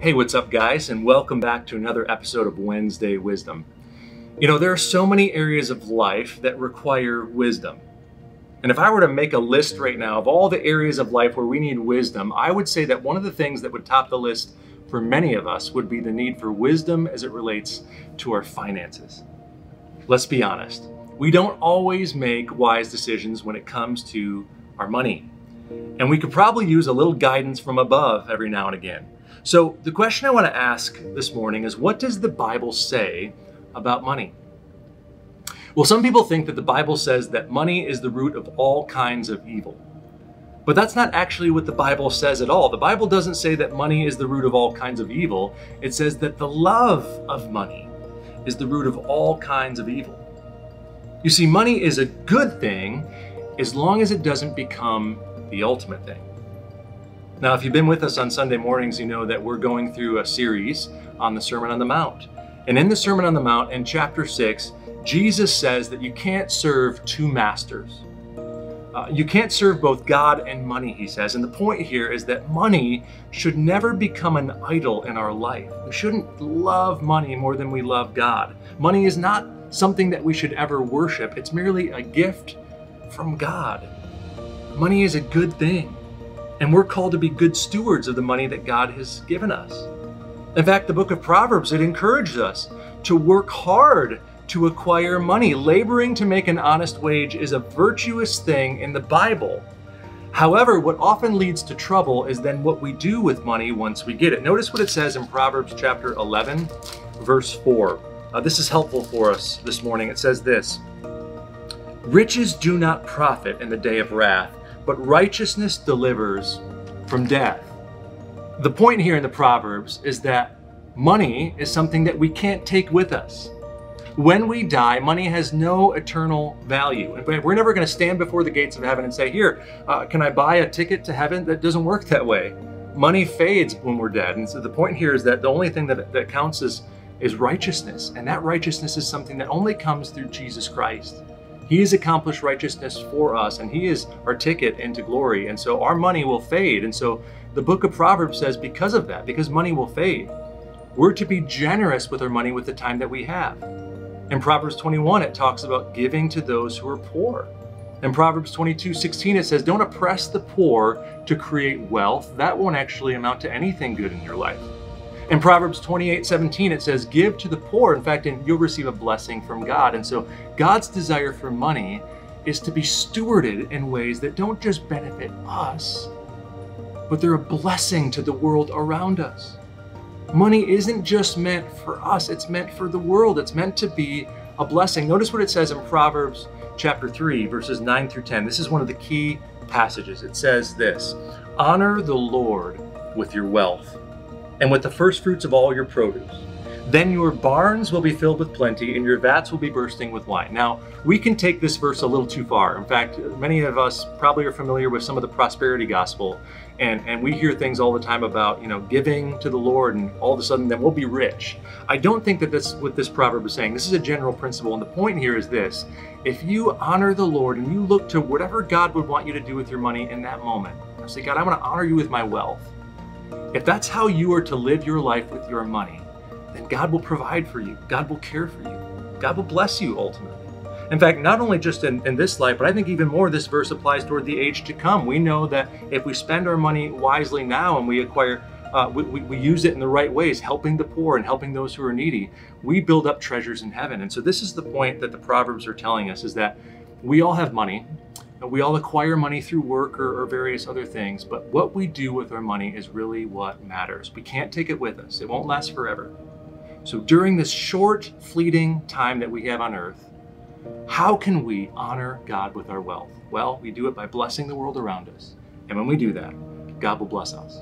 Hey, what's up, guys, and welcome back to another episode of Wednesday Wisdom. You know, there are so many areas of life that require wisdom. And if I were to make a list right now of all the areas of life where we need wisdom, I would say that one of the things that would top the list for many of us would be the need for wisdom as it relates to our finances. Let's be honest, we don't always make wise decisions when it comes to our money. And we could probably use a little guidance from above every now and again. So the question I want to ask this morning is, what does the Bible say about money? Well, some people think that the Bible says that money is the root of all kinds of evil. But that's not actually what the Bible says at all. The Bible doesn't say that money is the root of all kinds of evil. It says that the love of money is the root of all kinds of evil. You see, money is a good thing as long as it doesn't become the ultimate thing. Now, if you've been with us on Sunday mornings, you know that we're going through a series on the Sermon on the Mount. And in the Sermon on the Mount, in chapter 6, Jesus says that you can't serve two masters. You can't serve both God and money, he says. And the point here is that money should never become an idol in our life. We shouldn't love money more than we love God. Money is not something that we should ever worship. It's merely a gift from God. Money is a good thing. And we're called to be good stewards of the money that God has given us. In fact, the book of Proverbs, it encourages us to work hard to acquire money. Laboring to make an honest wage is a virtuous thing in the Bible. However, what often leads to trouble is then what we do with money once we get it. Notice what it says in Proverbs chapter 11, verse 4. This is helpful for us this morning. It says this: "Riches do not profit in the day of wrath, but righteousness delivers from death." The point here in the Proverbs is that money is something that we can't take with us. When we die, money has no eternal value. And we're never going to stand before the gates of heaven and say, here, can I buy a ticket to heaven? That doesn't work that way. Money fades when we're dead. And so the point here is that the only thing that counts is righteousness. And that righteousness is something that only comes through Jesus Christ. He has accomplished righteousness for us, and He is our ticket into glory. And so our money will fade. And so the book of Proverbs says, because of that, because money will fade, we're to be generous with our money with the time that we have. In Proverbs 21, it talks about giving to those who are poor. In Proverbs 22:16, it says, don't oppress the poor to create wealth. That won't actually amount to anything good in your life. In Proverbs 28:17, it says, give to the poor. In fact, and you'll receive a blessing from God. And so God's desire for money is to be stewarded in ways that don't just benefit us, but they're a blessing to the world around us. Money isn't just meant for us, it's meant for the world. It's meant to be a blessing. Notice what it says in Proverbs chapter 3, verses 9 through 10. This is one of the key passages. It says this: honor the Lord with your wealth and with the first fruits of all your produce. Then your barns will be filled with plenty and your vats will be bursting with wine. Now, we can take this verse a little too far. In fact, many of us probably are familiar with some of the prosperity gospel, and we hear things all the time about, giving to the Lord, and all of a sudden then we'll be rich. I don't think that that's what this proverb is saying. This is a general principle, and the point here is this: if you honor the Lord and you look to whatever God would want you to do with your money in that moment, say, God, I want to honor you with my wealth. If that's how you are to live your life with your money, then God will provide for you. God will care for you. God will bless you ultimately. In fact, not only just in this life, but I think even more this verse applies toward the age to come. We know that if we spend our money wisely now and we acquire, we use it in the right ways, helping the poor and helping those who are needy, we build up treasures in heaven. And so this is the point that the Proverbs are telling us, is that we all have money. We all acquire money through work or various other things, but what we do with our money is really what matters. We can't take it with us. It won't last forever. So during this short, fleeting time that we have on earth, how can we honor God with our wealth? Well, we do it by blessing the world around us. And when we do that, God will bless us.